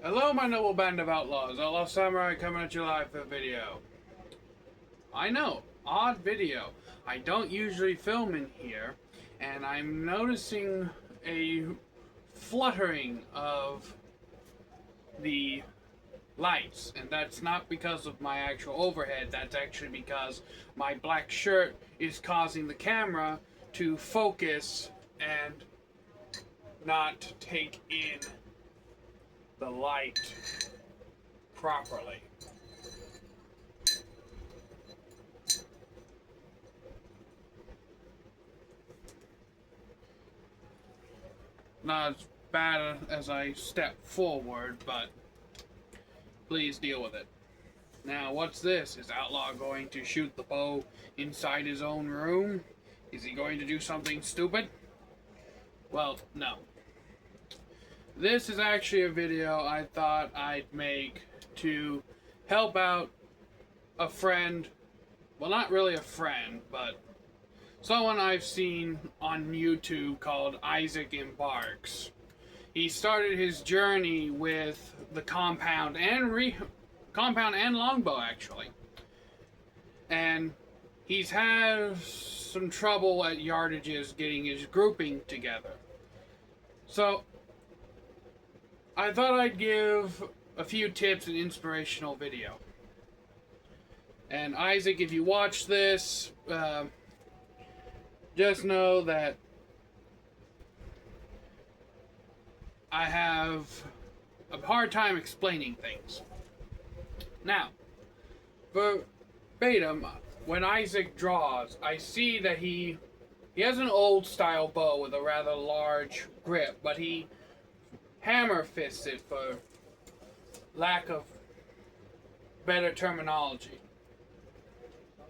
Hello, my noble band of outlaws. Outlaw Samurai coming at you live for a video. I know, odd video. I don't usually film in here, and I'm noticing a fluttering of the lights, and that's not because of my actual overhead. That's actually because my black shirt is causing the camera to focus and not take in the light properly. Not as bad as I step forward, but please deal with it. Now, what's this? Is Outlaw going to shoot the bow inside his own room? Is he going to do something stupid? Well, no. This is actually a video I thought I'd make to help out a friend. Well, not really a friend, but someone I've seen on YouTube called Isaac Embarks. He started his journey with the compound and longbow actually, and he's had some trouble at yardages getting his grouping together. So I thought I'd give a few tips and inspirational video. And Isaac, if you watch this, just know that I have a hard time explaining things. Now, verbatim, when Isaac draws, I see that he has an old style bow with a rather large grip, but he hammer fists it for lack of better terminology.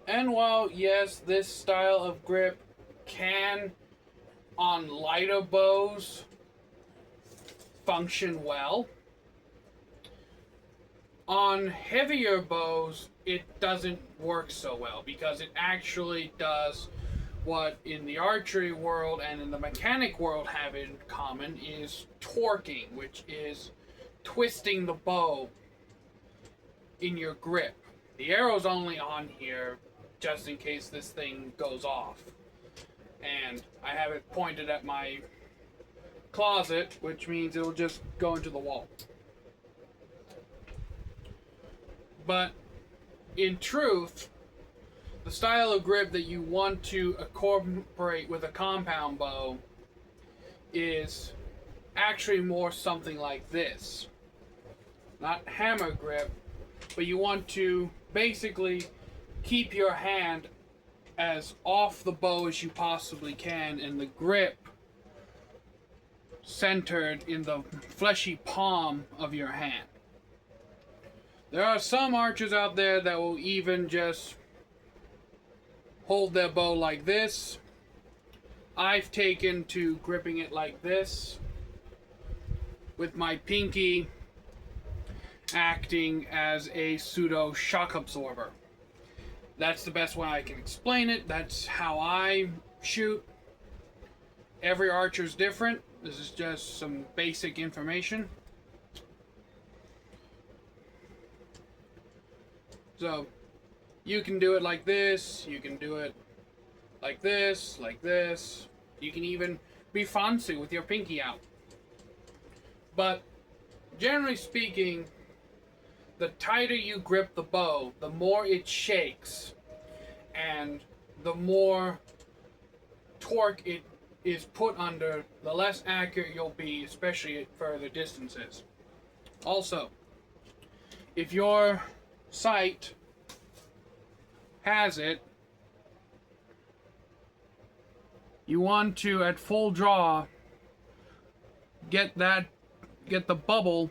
And while, yes, this style of grip can, on lighter bows, function well, on heavier bows, it doesn't work so well because it actually does what in the archery world and in the mechanic world have in common is torquing, which is twisting the bow in your grip. The arrow's only on here just in case this thing goes off. And I have it pointed at my closet, which means it'll just go into the wall. But in truth, the style of grip that you want to incorporate with a compound bow is actually more something like this. Not hammer grip, but you want to basically keep your hand as off the bow as you possibly can and the grip centered in the fleshy palm of your hand. There are some archers out there that will even just hold their bow like this. I've taken to gripping it like this, with my pinky acting as a pseudo shock absorber. That's the best way I can explain it. That's how I shoot. Every archer's different. This is just some basic information. So, you can do it like this, you can do it like this, like this. You can even be fancy with your pinky out. But, generally speaking, the tighter you grip the bow, the more it shakes, and the more torque it is put under, the less accurate you'll be, especially at further distances. Also, if your sight has it, you want to, at full draw, get the bubble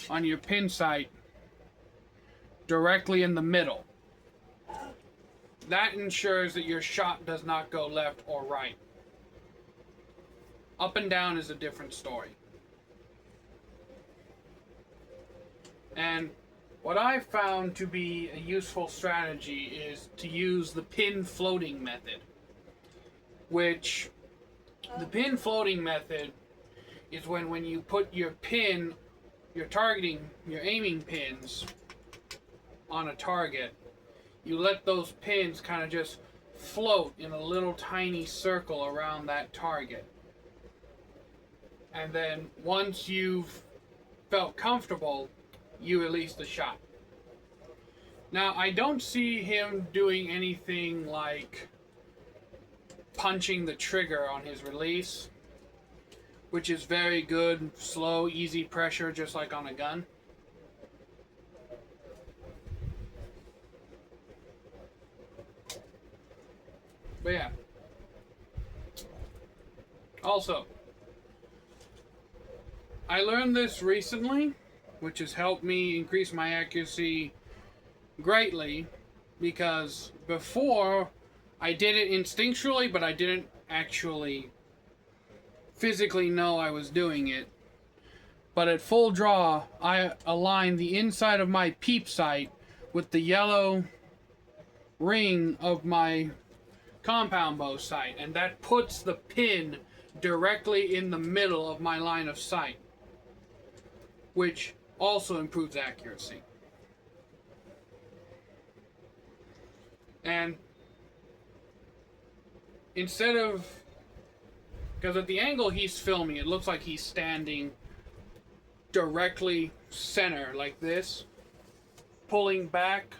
on your pin sight directly in the middle. That ensures that your shot does not go left or right. Up and down is a different story. And what I've found to be a useful strategy is to use the pin floating method, which the pin floating method is when you put your pin, your aiming pins on a target, you let those pins kind of just float in a little tiny circle around that target. And then once you've felt comfortable, you release the shot. Now, I don't see him doing anything like punching the trigger on his release, which is very good, slow, easy pressure, just like on a gun. But yeah. Also, I learned this recently, which has helped me increase my accuracy greatly, because before I did it instinctually, but I didn't actually physically know I was doing it. But at full draw, I align the inside of my peep sight with the yellow ring of my compound bow sight, and that puts the pin directly in the middle of my line of sight, which also improves accuracy. And instead of, because at the angle he's filming, it looks like he's standing directly center like this, pulling back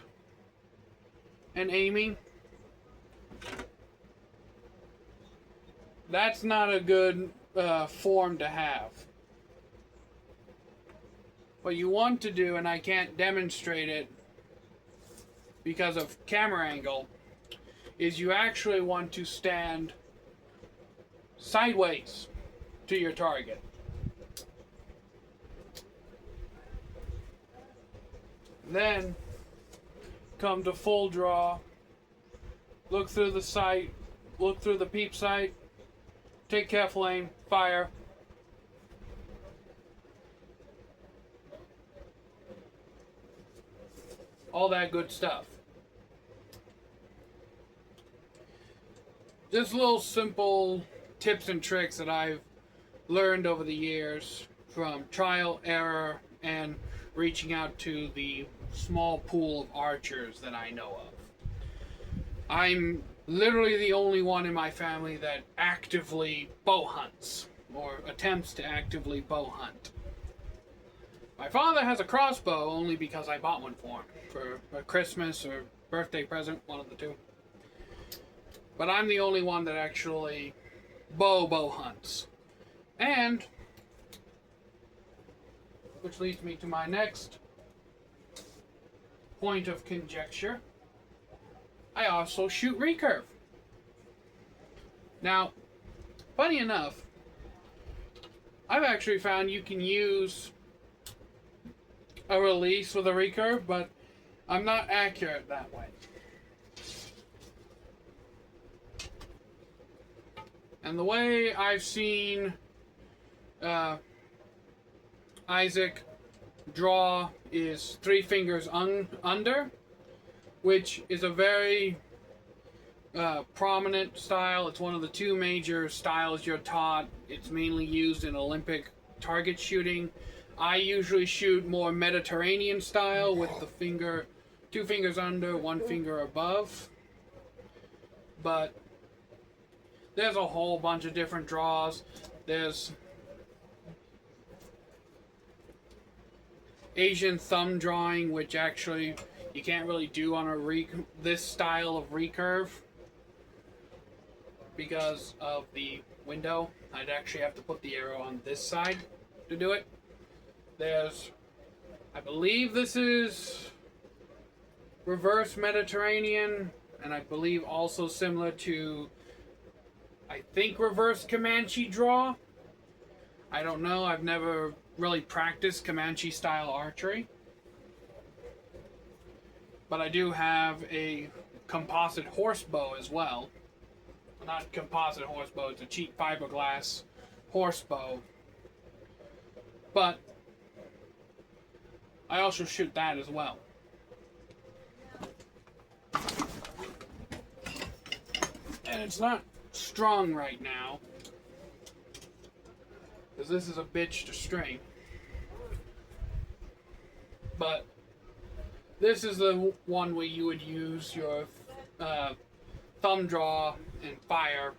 and aiming. That's not a good form to have. What you want to do, and I can't demonstrate it because of camera angle, is you actually want to stand sideways to your target. Then come to full draw, look through the sight, look through the peep sight, take careful aim, fire. All that good stuff. Just little simple tips and tricks that I've learned over the years from trial, error, and reaching out to the small pool of archers that I know of. I'm literally the only one in my family that actively bow hunts, or attempts to actively bow hunt. My father has a crossbow only because I bought one for him for a Christmas or birthday present, one of the two. But I'm the only one that actually bow hunts. And, which leads me to my next point of conjecture, I also shoot recurve. Now, funny enough, I've actually found you can use a release with a recurve, but I'm not accurate that way. And the way I've seen Isaac draw is 3 fingers under, which is a very prominent style. It's one of the 2 major styles you're taught. It's mainly used in Olympic target shooting. I usually shoot more Mediterranean style with the 2 fingers under, 1 finger above. But there's a whole bunch of different draws. There's Asian thumb drawing, which actually you can't really do on this style of recurve because of the window. I'd actually have to put the arrow on this side to do it. There's, I believe this is reverse Mediterranean, and I believe also similar to, I think, reverse Comanche draw. I don't know, I've never really practiced Comanche style archery. But I do have a composite horse bow as well. Not composite horse bow, it's a cheap fiberglass horse bow. But I also shoot that as well. And it's not strong right now, because because this is a bitch to string. But this is the one where you would use your thumb draw and fire.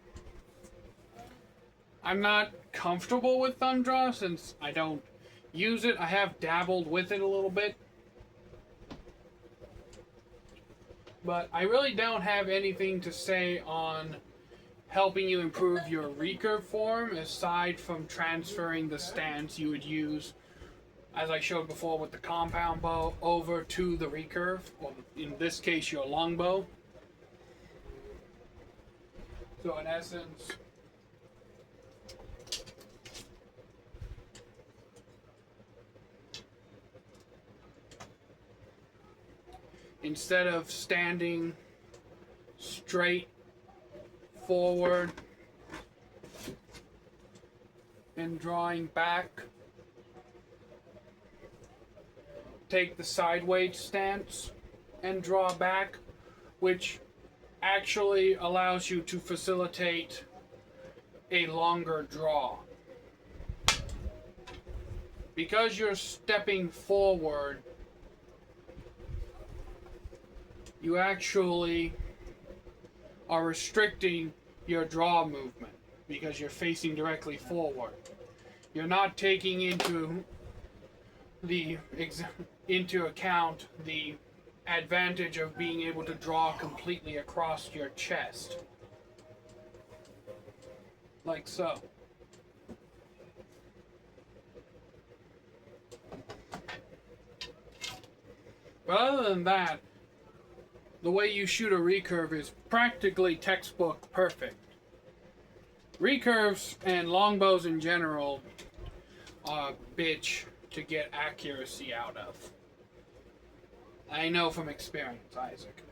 I'm not comfortable with thumb draw since I don't use it. I have dabbled with it a little bit. But I really don't have anything to say on helping you improve your recurve form aside from transferring the stance you would use, as I showed before with the compound bow, over to the recurve, or in this case your longbow. So in essence, instead of standing straight forward and drawing back, take the sideways stance and draw back, which actually allows you to facilitate a longer draw. Because you're stepping forward, you actually are restricting your draw movement because you're facing directly forward. You're not taking into account the advantage of being able to draw completely across your chest. Like so. But other than that, the way you shoot a recurve is practically textbook perfect. Recurves and longbows in general are a bitch to get accuracy out of. I know from experience, Isaac.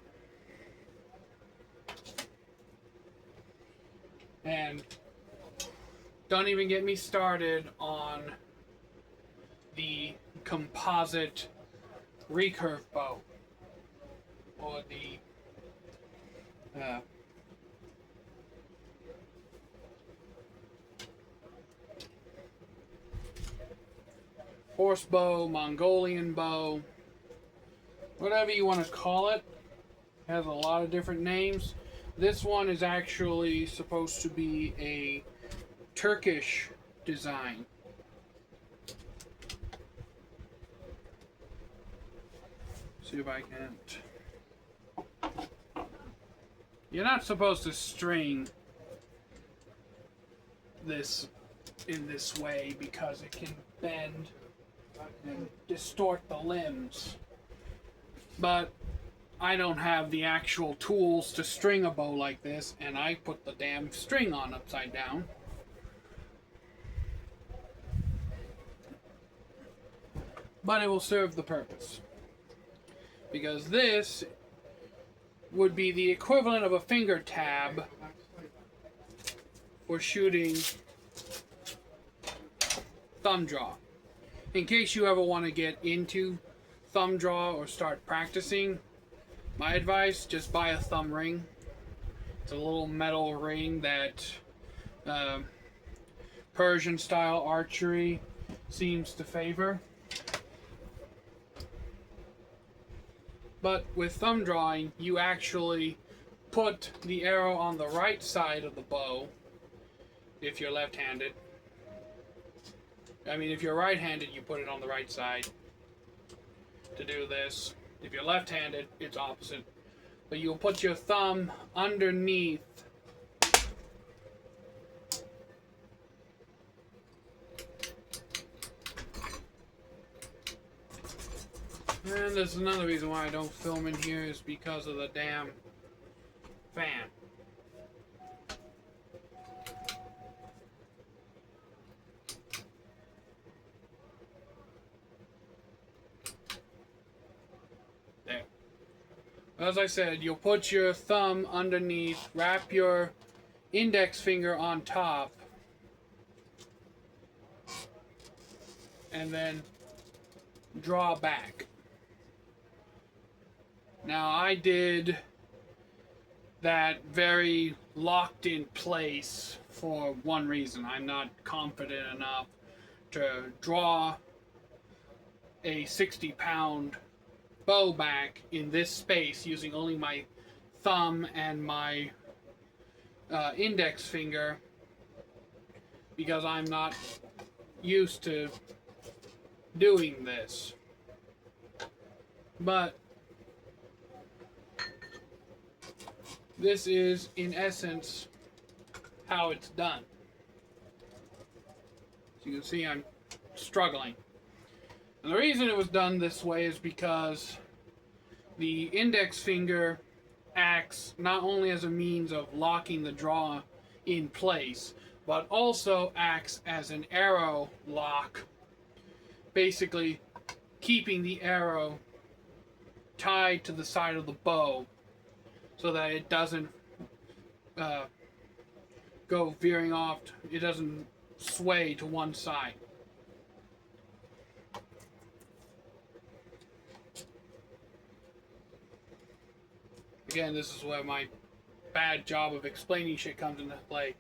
And don't even get me started on the composite recurve bow, or the horse bow, Mongolian bow, whatever you want to call it. Has a lot of different names. This one is actually supposed to be a Turkish design. See if I can't. You're not supposed to string this in this way because it can bend and distort the limbs. But I don't have the actual tools to string a bow like this, and I put the damn string on upside down. But it will serve the purpose. Because this would be the equivalent of a finger tab for shooting thumb draw. In case you ever want to get into thumb draw or start practicing, my advice, just buy a thumb ring. It's a little metal ring that Persian style archery seems to favor. But with thumb drawing, you actually put the arrow on the right side of the bow if you're left-handed. I mean, if you're right-handed, you put it on the right side to do this. If you're left-handed, it's opposite. But you'll put your thumb underneath and there's another reason why I don't film in here is because of the damn fan. There. As I said, you'll put your thumb underneath, wrap your index finger on top, and then draw back. Now I did that very locked in place for one reason. I'm not confident enough to draw a 60-pound bow back in this space using only my thumb and my index finger, because I'm not used to doing this. But this is, in essence, how it's done. As you can see, I'm struggling. And the reason it was done this way is because the index finger acts not only as a means of locking the draw in place, but also acts as an arrow lock, basically keeping the arrow tied to the side of the bow so that it doesn't go veering off, it doesn't sway to one side. Again, this is where my bad job of explaining shit comes into play.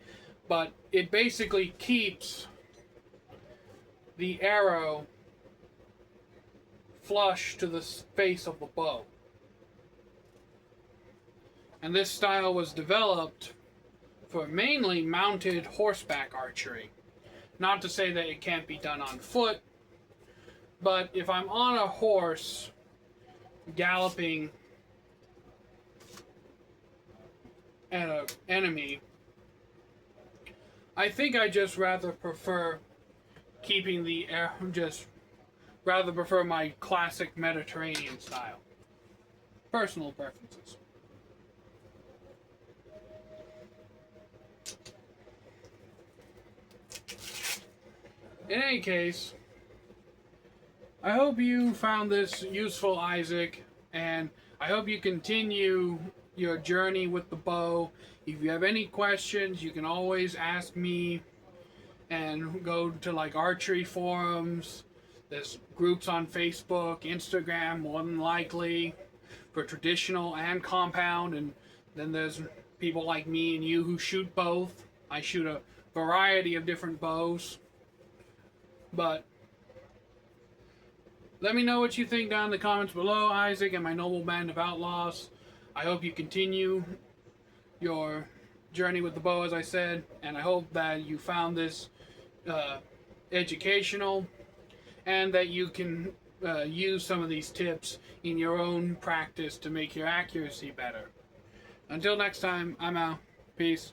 But it basically keeps the arrow flush to the face of the bow. And this style was developed for mainly mounted horseback archery. Not to say that it can't be done on foot, but if I'm on a horse galloping at an enemy, I think I just rather prefer keeping the air, rather prefer my classic Mediterranean style. Personal preferences. In any case, I hope you found this useful, Isaac, and I hope you continue your journey with the bow. If you have any questions, you can always ask me, and go to like archery forums. There's groups on Facebook, Instagram, more than likely, for traditional and compound, and then there's people like me and you who shoot both. I shoot a variety of different bows. But let me know what you think down in the comments below, Isaac and my noble band of outlaws. I hope you continue your journey with the bow, as I said, and I hope that you found this educational, and that you can use some of these tips in your own practice to make your accuracy better. Until next time, I'm out. Peace.